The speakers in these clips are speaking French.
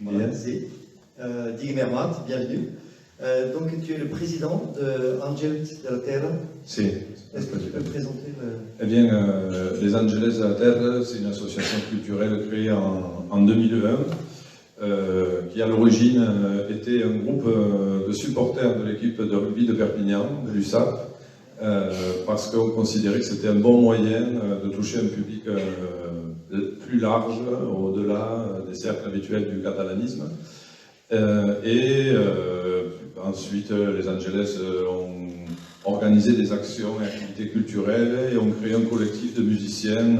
Merci. Digues Mermat, bienvenue. Donc tu es le président de Angels de la Terre. Si. Est-ce que tu peux présenter Eh bien, les Angeles de la Terre, c'est une association culturelle créée en 2001, qui à l'origine était un groupe de supporters de l'équipe de rugby de Perpignan, de l'USAP, parce qu'on considérait que c'était un bon moyen de toucher un public plus large, au-delà des cercles habituels du catalanisme. Ensuite, les Angeles ont organisé des actions et activités culturelles et ont créé un collectif de musiciens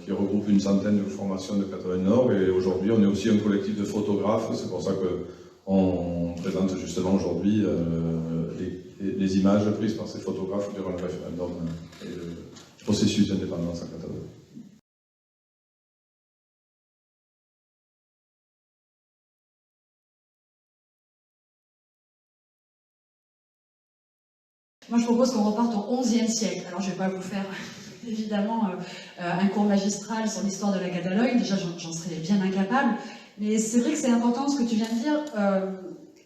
qui regroupe une centaine de formations de Catalogne Nord. Et aujourd'hui, on est aussi un collectif de photographes. C'est pour ça qu'on présente justement aujourd'hui les images prises par ces photographes durant le référendum et le processus d'indépendance en Catalogne. Moi, je propose qu'on reparte au XIe siècle. Alors, je ne vais pas vous faire, évidemment, un cours magistral sur l'histoire de la Catalogne. Déjà, j'en serais bien incapable. Mais c'est vrai que c'est important ce que tu viens de dire.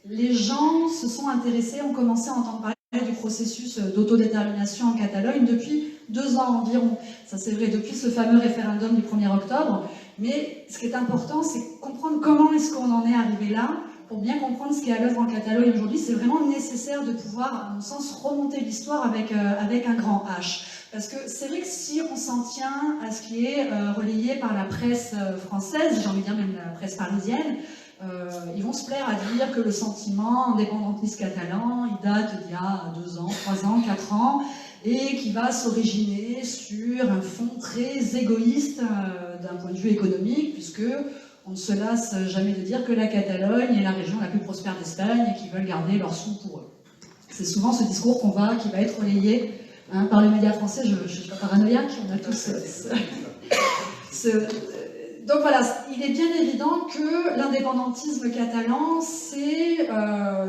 Les gens se sont intéressés, ont commencé à entendre parler du processus d'autodétermination en Catalogne depuis 2 ans environ. Ça, c'est vrai, depuis ce fameux référendum du 1er octobre. Mais ce qui est important, c'est comprendre comment est-ce qu'on en est arrivé là. Pour bien comprendre ce qui est à l'œuvre en Catalogne aujourd'hui, c'est vraiment nécessaire de pouvoir, à mon sens, remonter l'histoire avec un grand H. Parce que c'est vrai que si on s'en tient à ce qui est relayé par la presse française, j'ai envie de dire même la presse parisienne, ils vont se plaire à dire que le sentiment indépendantiste catalan, il date d'il y a 2 ans, 3 ans, 4 ans, et qui va s'originer sur un fond très égoïste d'un point de vue économique, puisque on ne se lasse jamais de dire que la Catalogne est la région la plus prospère d'Espagne et qu'ils veulent garder leurs sous pour eux. C'est souvent ce discours qui va être relayé par les médias français. Je ne suis pas paranoïaque, on a tous Donc voilà, il est bien évident que l'indépendantisme catalan, c'est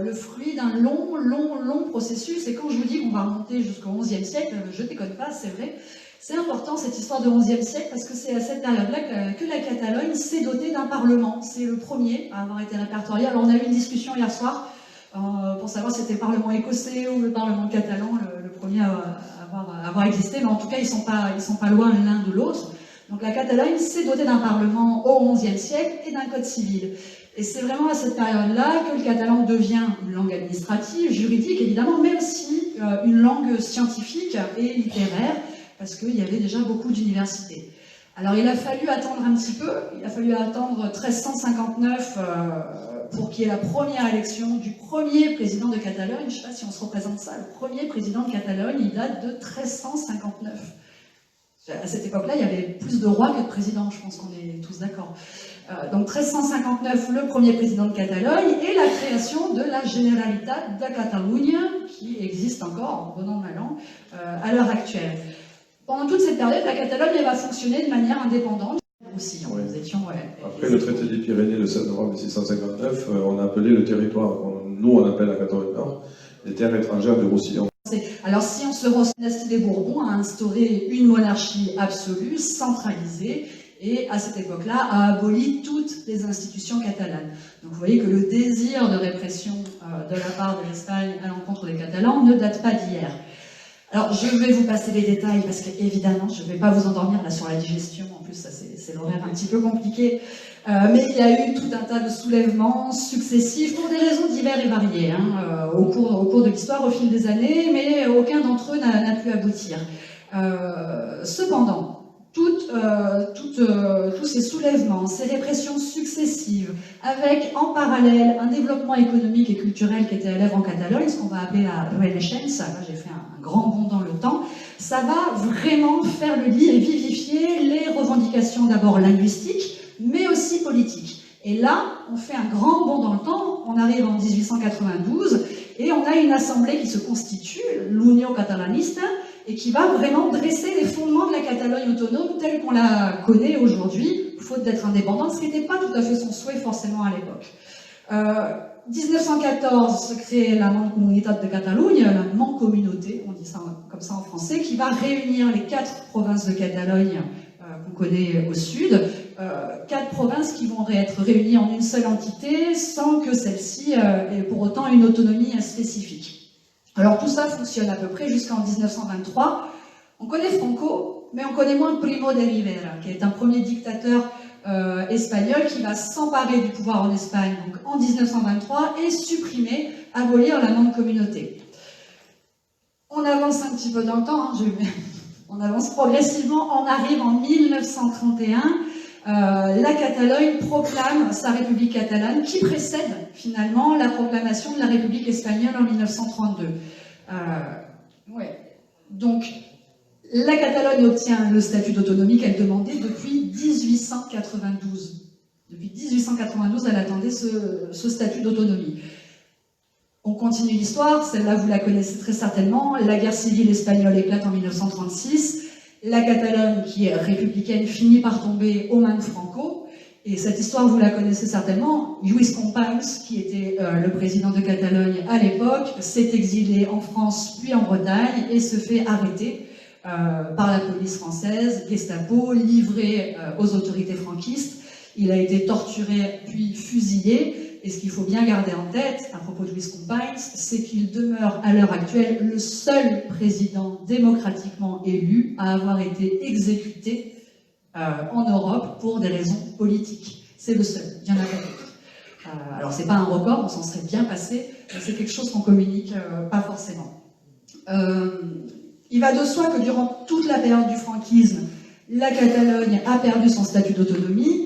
le fruit d'un long processus. Et quand je vous dis qu'on va remonter jusqu'au XIe siècle, je ne déconne pas, c'est vrai. C'est important cette histoire de XIe siècle parce que c'est à cette période-là que la Catalogne s'est dotée d'un parlement. C'est le premier à avoir été répertorié. Alors on a eu une discussion hier soir pour savoir si c'était le parlement écossais ou le parlement catalan, le premier à avoir existé, mais en tout cas ils sont pas loin l'un de l'autre. Donc la Catalogne s'est dotée d'un parlement au XIe siècle et d'un code civil. Et c'est vraiment à cette période-là que le catalan devient une langue administrative, juridique évidemment, mais aussi une langue scientifique et littéraire, parce qu'il y avait déjà beaucoup d'universités. Alors il a fallu attendre un petit peu, il a fallu attendre 1359 pour qu'il y ait la première élection du premier président de Catalogne. Je ne sais pas si on se représente ça, le premier président de Catalogne, il date de 1359. À cette époque-là, il y avait plus de rois que de présidents, je pense qu'on est tous d'accord. Donc 1359, le premier président de Catalogne, et la création de la Generalitat de Catalunya, qui existe encore, en bon an, mal an, à l'heure actuelle. Pendant toute cette période, la Catalogne elle va fonctionner de manière indépendante. Aussi, oui. Nous étions, Après le traité des Pyrénées le 7 novembre 1659, on a appelé le territoire, nous on appelle la Catalogne Nord, les terres étrangères du Roussillon. Alors si on se rend, la dynastie des Bourbons a instauré une monarchie absolue, centralisée, et à cette époque-là a aboli toutes les institutions catalanes. Donc vous voyez que le désir de répression de la part de l'Espagne à l'encontre des Catalans ne date pas d'hier. Alors, je vais vous passer les détails parce qu'évidemment, je ne vais pas vous endormir là sur la digestion. En plus, ça c'est l'horaire un petit peu compliqué. Mais il y a eu tout un tas de soulèvements successifs pour des raisons diverses et variées au cours de l'histoire, au fil des années, mais aucun d'entre eux n'a pu aboutir. Cependant, tous ces soulèvements, ces répressions successives, avec en parallèle un développement économique et culturel qui était à l'œuvre en Catalogne, ce qu'on va appeler la Renaissance, là j'ai fait un grand bond dans le temps, ça va vraiment faire le lit et vivifier les revendications d'abord linguistiques, mais aussi politiques. Et là, on fait un grand bond dans le temps, on arrive en 1892, et on a une assemblée qui se constitue, l'Unió Catalanista, et qui va vraiment dresser les fondements de la Catalogne autonome telle qu'on la connaît aujourd'hui, faute d'être indépendante, ce qui n'était pas tout à fait son souhait forcément à l'époque. 1914 se crée la Mancomunitat de Catalunya, la Mancomunauté, on dit ça comme ça en français, qui va réunir les 4 provinces de Catalogne qu'on connaît au sud, 4 provinces qui vont être réunies en une seule entité sans que celle-ci ait pour autant une autonomie spécifique. Alors tout ça fonctionne à peu près jusqu'en 1923. On connaît Franco, mais on connaît moins Primo de Rivera, qui est un premier dictateur espagnol qui va s'emparer du pouvoir en Espagne donc en 1923 et supprimer, abolir la mancomunauté. On avance un petit peu dans le temps, hein, on avance progressivement, on arrive en 1931, la Catalogne proclame sa République catalane qui précède finalement la proclamation de la République espagnole en 1932. Donc, la Catalogne obtient le statut d'autonomie qu'elle demandait depuis 1892. Depuis 1892, elle attendait ce statut d'autonomie. On continue l'histoire, celle-là vous la connaissez très certainement. La guerre civile espagnole éclate en 1936. La Catalogne, qui est républicaine, finit par tomber aux mains de Franco. Et cette histoire, vous la connaissez certainement. Lluís Companys, qui était le président de Catalogne à l'époque, s'est exilé en France puis en Bretagne et se fait arrêter par la police française, Gestapo, livré aux autorités franquistes. Il a été torturé puis fusillé. Et ce qu'il faut bien garder en tête à propos de Lluís Companys, c'est qu'il demeure à l'heure actuelle le seul président démocratiquement élu à avoir été exécuté en Europe pour des raisons politiques. C'est le seul, il y en a pas d'autres. Alors c'est pas un record, on s'en serait bien passé, mais c'est quelque chose qu'on communique pas forcément. Il va de soi que durant toute la période du franquisme, la Catalogne a perdu son statut d'autonomie.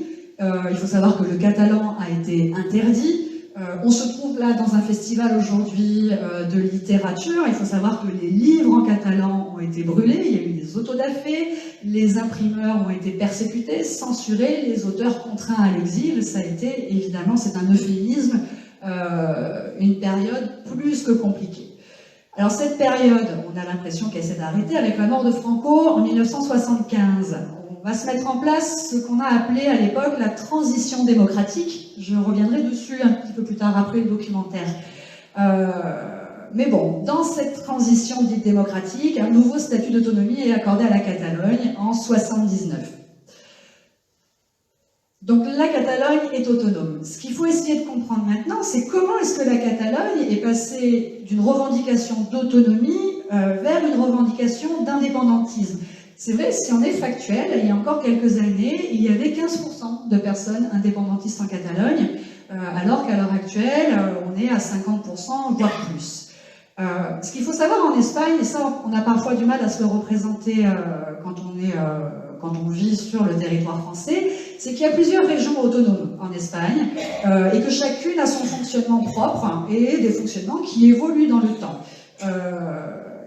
Il faut savoir que le catalan a été interdit. On se trouve là dans un festival aujourd'hui de littérature. Il faut savoir que les livres en catalan ont été brûlés, il y a eu des autodafés, les imprimeurs ont été persécutés, censurés, les auteurs contraints à l'exil. Ça a été, évidemment, c'est un euphémisme, une période plus que compliquée. Alors cette période, on a l'impression qu'elle s'est arrêtée avec la mort de Franco en 1975. On va se mettre en place ce qu'on a appelé à l'époque la transition démocratique. Je reviendrai dessus un petit peu plus tard après le documentaire. Mais bon, dans cette transition dite démocratique, un nouveau statut d'autonomie est accordé à la Catalogne en 1979. Donc la Catalogne est autonome. Ce qu'il faut essayer de comprendre maintenant, c'est comment est-ce que la Catalogne est passée d'une revendication d'autonomie vers une revendication d'indépendantisme. C'est vrai, si on est factuel, il y a encore quelques années, il y avait 15% de personnes indépendantistes en Catalogne, alors qu'à l'heure actuelle, on est à 50%, voire plus. Ce qu'il faut savoir en Espagne, et ça on a parfois du mal à se le représenter quand on vit sur le territoire français, c'est qu'il y a plusieurs régions autonomes en Espagne, et que chacune a son fonctionnement propre, et des fonctionnements qui évoluent dans le temps.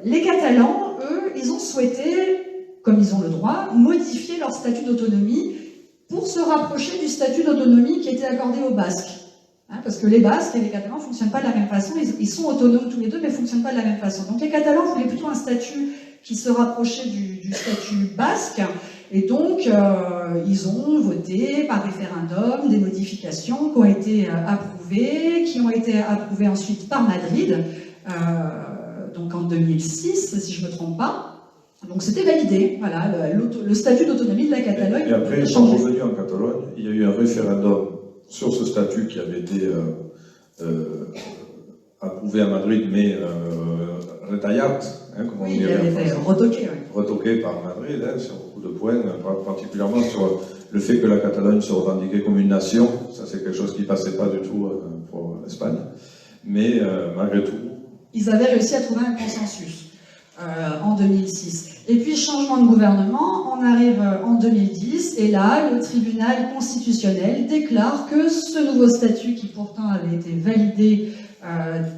Les Catalans, eux, ils ont souhaité, comme ils ont le droit, modifier leur statut d'autonomie pour se rapprocher du statut d'autonomie qui était accordé aux Basques. Parce que les Basques et les Catalans ne fonctionnent pas de la même façon, ils sont autonomes tous les deux, mais ne fonctionnent pas de la même façon. Donc les Catalans voulaient plutôt un statut qui se rapprochait du statut basque, et donc ils ont voté par référendum des modifications qui ont été approuvées ensuite par Madrid, donc en 2006, si je ne me trompe pas. Donc c'était validé, voilà, le statut d'autonomie de la Catalogne. Et après, ils sont revenus en Catalogne, il y a eu un référendum sur ce statut qui avait été approuvé à Madrid, mais retallat, comme on dirait. Il avait été retoqué. Oui. Retoqué par Madrid, sur beaucoup de points, particulièrement sur le fait que la Catalogne se revendiquait comme une nation. Ça, c'est quelque chose qui ne passait pas du tout pour l'Espagne. Mais malgré tout... Ils avaient réussi à trouver un consensus en 2006. Et puis, changement de gouvernement, on arrive en 2010, et là, le tribunal constitutionnel déclare que ce nouveau statut, qui pourtant avait été validé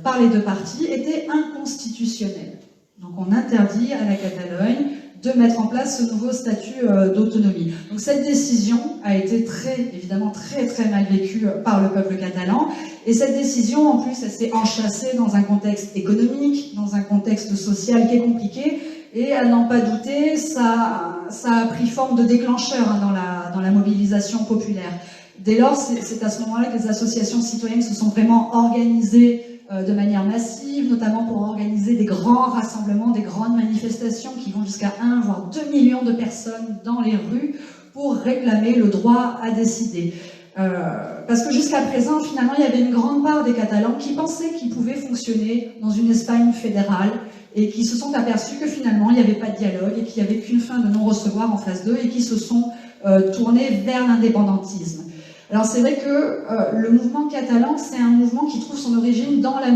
par les deux parties, était inconstitutionnel. Donc on interdit à la Catalogne de mettre en place ce nouveau statut d'autonomie. Donc cette décision a été évidemment très mal vécue par le peuple catalan, et cette décision en plus elle s'est enchâssée dans un contexte économique, dans un contexte social qui est compliqué, et à n'en pas douter, ça a pris forme de déclencheur dans la mobilisation populaire. Dès lors, c'est à ce moment-là que les associations citoyennes se sont vraiment organisées de manière massive, notamment pour organiser des grands rassemblements, des grandes manifestations qui vont jusqu'à 1 voire 2 millions de personnes dans les rues pour réclamer le droit à décider. Parce que jusqu'à présent, finalement, il y avait une grande part des Catalans qui pensaient qu'ils pouvaient fonctionner dans une Espagne fédérale et qui se sont aperçus que finalement, il n'y avait pas de dialogue et qu'il n'y avait qu'une fin de non-recevoir en face d'eux et qui se sont tournés vers l'indépendantisme. Alors c'est vrai que le mouvement catalan, c'est un mouvement qui trouve son origine dans la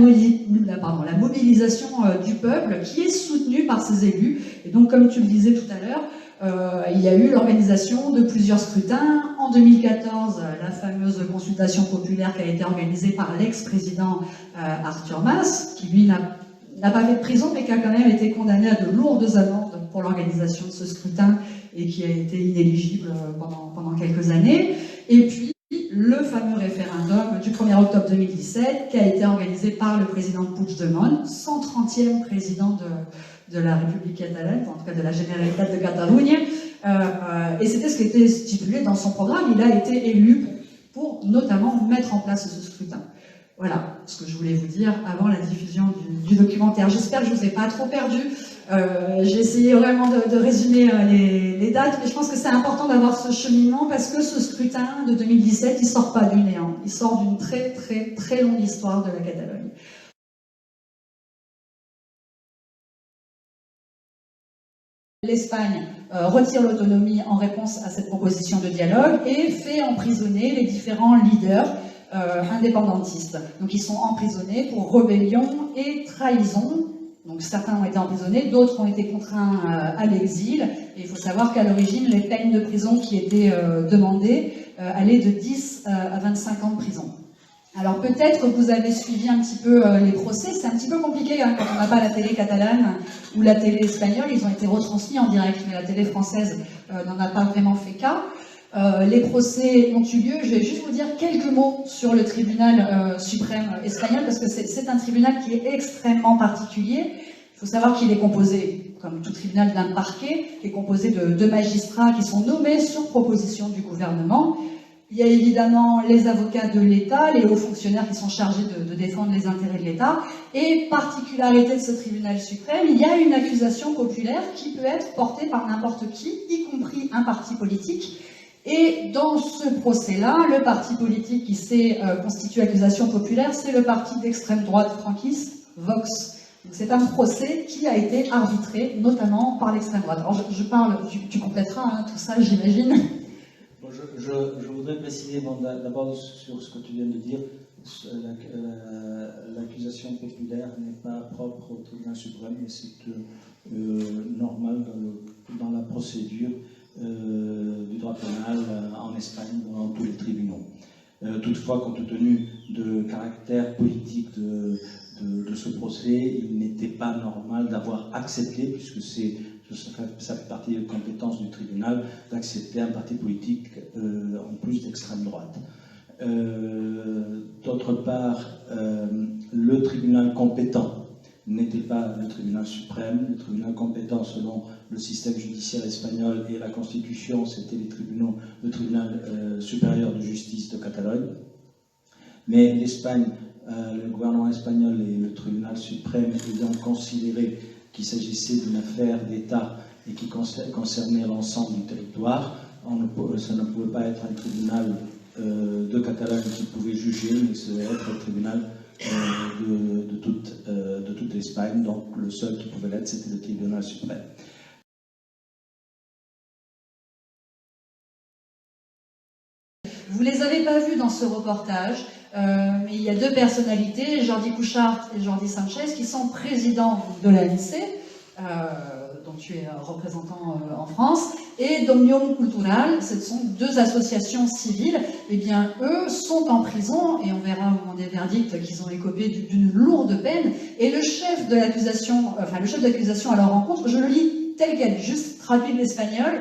mobilisation du peuple, qui est soutenu par ses élus. Et donc, comme tu le disais tout à l'heure, il y a eu l'organisation de plusieurs scrutins. En 2014, la fameuse consultation populaire qui a été organisée par l'ex-président Artur Mas, qui lui n'a pas fait de prison, mais qui a quand même été condamné à de lourdes amendes pour l'organisation de ce scrutin et qui a été inéligible pendant quelques années. Et puis, le fameux référendum du 1er octobre 2017 qui a été organisé par le président Puigdemont, 130e président de la République catalane, en tout cas de la Generalitat de Catalunya, et c'était ce qui était stipulé dans son programme. Il a été élu pour notamment mettre en place ce scrutin. Voilà ce que je voulais vous dire avant la diffusion du documentaire. J'espère que je ne vous ai pas trop perdu. J'ai essayé vraiment de résumer les dates, mais je pense que c'est important d'avoir ce cheminement parce que ce scrutin de 2017, il ne sort pas du néant. Il sort d'une très très très longue histoire de la Catalogne. L'Espagne retire l'autonomie en réponse à cette proposition de dialogue et fait emprisonner les différents leaders indépendantistes. Donc ils sont emprisonnés pour rébellion et trahison. Donc certains ont été emprisonnés, d'autres ont été contraints à l'exil. Et il faut savoir qu'à l'origine, les peines de prison qui étaient demandées allaient de 10 à 25 ans de prison. Alors peut-être que vous avez suivi un petit peu les procès, c'est un petit peu compliqué hein, quand on n'a pas la télé catalane ou la télé espagnole, ils ont été retransmis en direct, mais la télé française n'en a pas vraiment fait cas. Les procès ont eu lieu, je vais juste vous dire quelques mots sur le tribunal suprême espagnol, parce que c'est un tribunal qui est extrêmement particulier. Il faut savoir qu'il est composé, comme tout tribunal, d'un parquet, qui est composé de magistrats qui sont nommés sur proposition du gouvernement. Il y a évidemment les avocats de l'État, les hauts fonctionnaires qui sont chargés de défendre les intérêts de l'État. Et particularité de ce tribunal suprême, il y a une accusation populaire qui peut être portée par n'importe qui, y compris un parti politique. Et dans ce procès-là, le parti politique qui s'est constitué accusation populaire, c'est le parti d'extrême droite franquiste, Vox. C'est un procès qui a été arbitré, notamment par l'extrême droite. Alors je parle, tu compléteras hein, tout ça, j'imagine. Bon, je voudrais préciser d'abord sur ce que tu viens de dire. L'accusation populaire n'est pas propre au tribunal suprême, mais c'est normal dans la procédure du droit pénal en Espagne, dans tous les tribunaux. Toutefois, compte tenu du caractère politique de ce procès, il n'était pas normal d'avoir accepté, puisque ça fait partie des compétences du tribunal, d'accepter un parti politique en plus d'extrême droite. D'autre part, le tribunal compétent n'était pas le tribunal suprême. Le tribunal compétent selon le système judiciaire espagnol et la Constitution, c'était le tribunal supérieur de justice de Catalogne. Mais l'Espagne, le gouvernement espagnol et le tribunal suprême ayant considéré qu'il s'agissait d'une affaire d'État et qui concernait l'ensemble du territoire, ça ne pouvait pas être un tribunal de Catalogne qui pouvait juger, mais ça devait être un tribunal de toute l'Espagne, donc le seul qui pouvait l'être, c'était le tribunal suprême. Vous ne les avez pas vus dans ce reportage, mais il y a deux personnalités, Jordi Cuixart et Jordi Sanchez, qui sont présidents de l'ANC, dont tu es représentant en France, et d'Òmnium Cultural, ce sont deux associations civiles. Eh bien, eux sont en prison, et on verra au moment des verdicts qu'ils ont écopé d'une lourde peine, et le chef de l'accusation, à leur rencontre, je le lis tel quel, juste traduit de l'espagnol,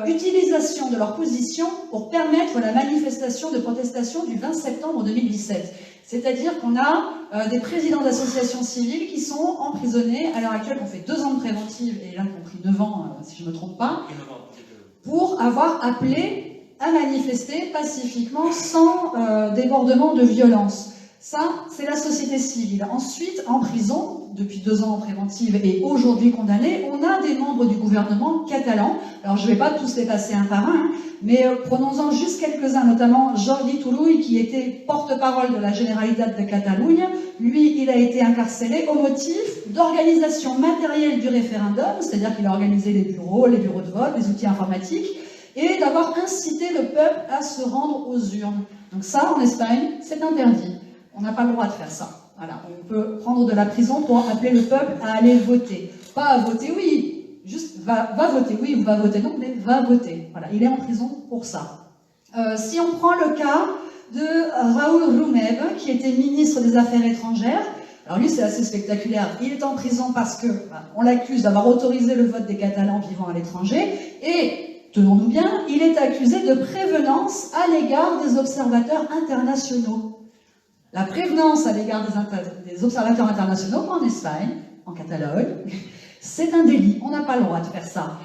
utilisation de leur position pour permettre la manifestation de protestation du 20 septembre 2017. C'est-à-dire qu'on a des présidents d'associations civiles qui sont emprisonnés, à l'heure actuelle, on fait 2 ans de préventive, et l'un compris 9 ans, si je ne me trompe pas, pour avoir appelé à manifester pacifiquement sans débordement de violence. Ça, c'est la société civile. Ensuite, en prison, depuis 2 ans en préventive et aujourd'hui condamnés, on a des membres du gouvernement catalan. Alors, je ne vais pas tous les passer un par un, hein, mais prenons-en juste quelques-uns, notamment Jordi Turull, qui était porte-parole de la Generalitat de Catalunya. Lui, il a été incarcéré au motif d'organisation matérielle du référendum, c'est-à-dire qu'il a organisé les bureaux de vote, les outils informatiques, et d'avoir incité le peuple à se rendre aux urnes. Donc ça, en Espagne, c'est interdit. On n'a pas le droit de faire ça. Voilà. On peut prendre de la prison pour appeler le peuple à aller voter. Pas à voter oui, juste va voter oui ou va voter non, mais va voter. Voilà. Il est en prison pour ça. Si on prend le cas de Raúl Romeva, qui était ministre des Affaires étrangères, alors lui c'est assez spectaculaire, il est en prison parce que on l'accuse d'avoir autorisé le vote des Catalans vivant à l'étranger, et tenons-nous bien, il est accusé de prévenance à l'égard des observateurs internationaux. La prévenance à l'égard des observateurs internationaux en Espagne, en Catalogne, c'est un délit. On n'a pas le droit de faire ça.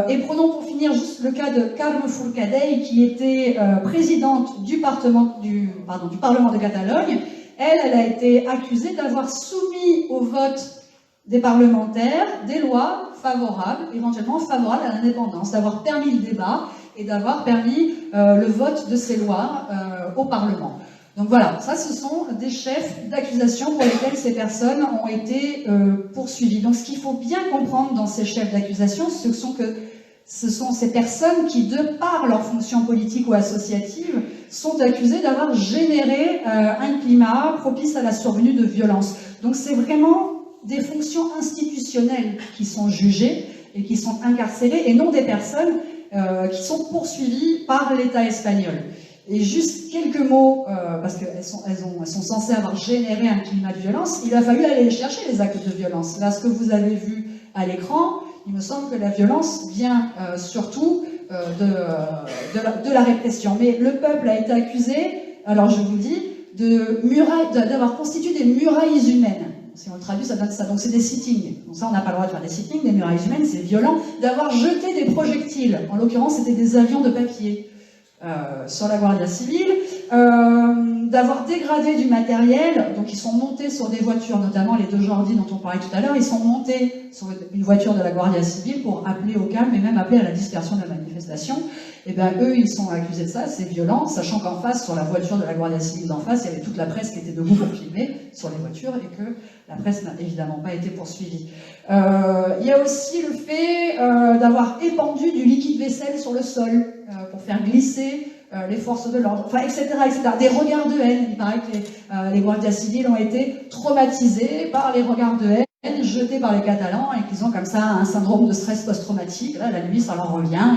Et prenons pour finir juste le cas de Carme Forcadell, qui était présidente du Parlement de Catalogne. Elle a été accusée d'avoir soumis au vote des parlementaires des lois favorables, éventuellement favorables à l'indépendance, d'avoir permis le débat et d'avoir permis le vote de ces lois au Parlement. Donc voilà, ça ce sont des chefs d'accusation pour lesquels ces personnes ont été poursuivies. Donc ce qu'il faut bien comprendre dans ces chefs d'accusation, ce sont ces personnes qui, de par leur fonction politique ou associative, sont accusées d'avoir généré un climat propice à la survenue de violences. Donc c'est vraiment des fonctions institutionnelles qui sont jugées et qui sont incarcérées, et non des personnes qui sont poursuivies par l'État espagnol. Et juste quelques mots, parce qu'elles sont censées avoir généré un climat de violence, il a fallu aller les chercher, les actes de violence. Là, ce que vous avez vu à l'écran, il me semble que la violence vient surtout de la répression. Mais le peuple a été accusé, alors je vous dis, d'avoir constitué des murailles humaines. Si on le traduit, ça donne ça. Donc c'est des sittings. Donc ça, on n'a pas le droit de faire des sittings, des murailles humaines, c'est violent. D'avoir jeté des projectiles. En l'occurrence, c'était des avions de papier. Sur la Guardia Civile, d'avoir dégradé du matériel, donc ils sont montés sur des voitures, notamment les 2 Jordi dont on parlait tout à l'heure, ils sont montés sur une voiture de la Guardia Civile pour appeler au calme et même appeler à la dispersion de la manifestation. Et bien eux, ils sont accusés de ça, c'est violent, sachant qu'en face, sur la voiture de la Guardia Civile d'en face, il y avait toute la presse qui était debout pour filmer sur les voitures et que la presse n'a évidemment pas été poursuivie. Il y a aussi le fait d'avoir épandu du liquide vaisselle sur le sol pour faire glisser les forces de l'ordre, enfin, etc., etc. Des regards de haine. Il paraît que les Guardias Civils ont été traumatisés par les regards de haine jetés par les Catalans et qu'ils ont comme ça un syndrome de stress post-traumatique. Là, la nuit, ça leur revient.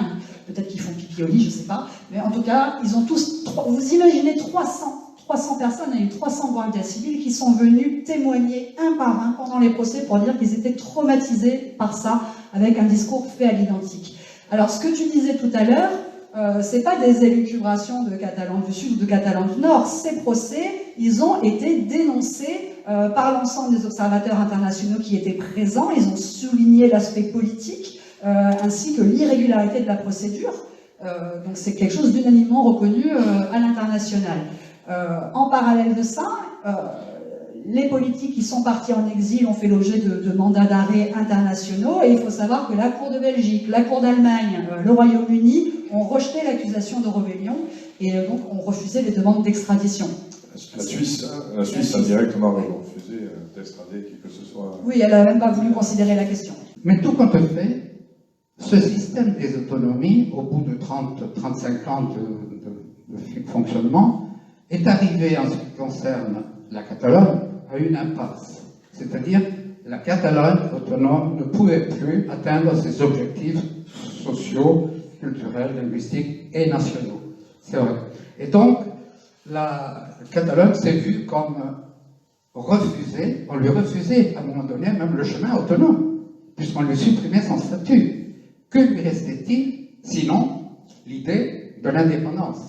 Peut-être qu'ils font pipi au lit, je ne sais pas. Mais en tout cas, ils ont tous... Vous imaginez 300 personnes, il y a eu 300 Guardias Civils qui sont venus témoigner un par un pendant les procès pour dire qu'ils étaient traumatisés par ça, avec un discours fait à l'identique. Alors, ce que tu disais tout à l'heure, c'est pas des élucubrations de Catalans du Sud ou de Catalans du Nord. Ces procès, ils ont été dénoncés par l'ensemble des observateurs internationaux qui étaient présents. Ils ont souligné l'aspect politique ainsi que l'irrégularité de la procédure. Donc c'est quelque chose d'unanimement reconnu à l'international. En parallèle de ça, les politiques qui sont partis en exil ont fait l'objet de mandats d'arrêt internationaux, et il faut savoir que la Cour de Belgique, la Cour d'Allemagne, le Royaume-Uni ont rejeté l'accusation de rébellion et donc ont refusé les demandes d'extradition. La Suisse a directement refusé d'extrader qui que ce soit. Oui, elle n'a même pas voulu considérer la question. Mais tout compte fait, ce système des autonomies, au bout de 30-35 ans de fonctionnement, est arrivé en ce qui concerne la Catalogne à une impasse. C'est-à-dire la Catalogne autonome ne pouvait plus atteindre ses objectifs sociaux, culturels, linguistiques et nationaux. C'est vrai. Et donc, la Catalogne s'est vue comme refusée, on lui refusait à un moment donné même le chemin autonome, puisqu'on lui supprimait son statut. Que lui restait-il, sinon l'idée de l'indépendance?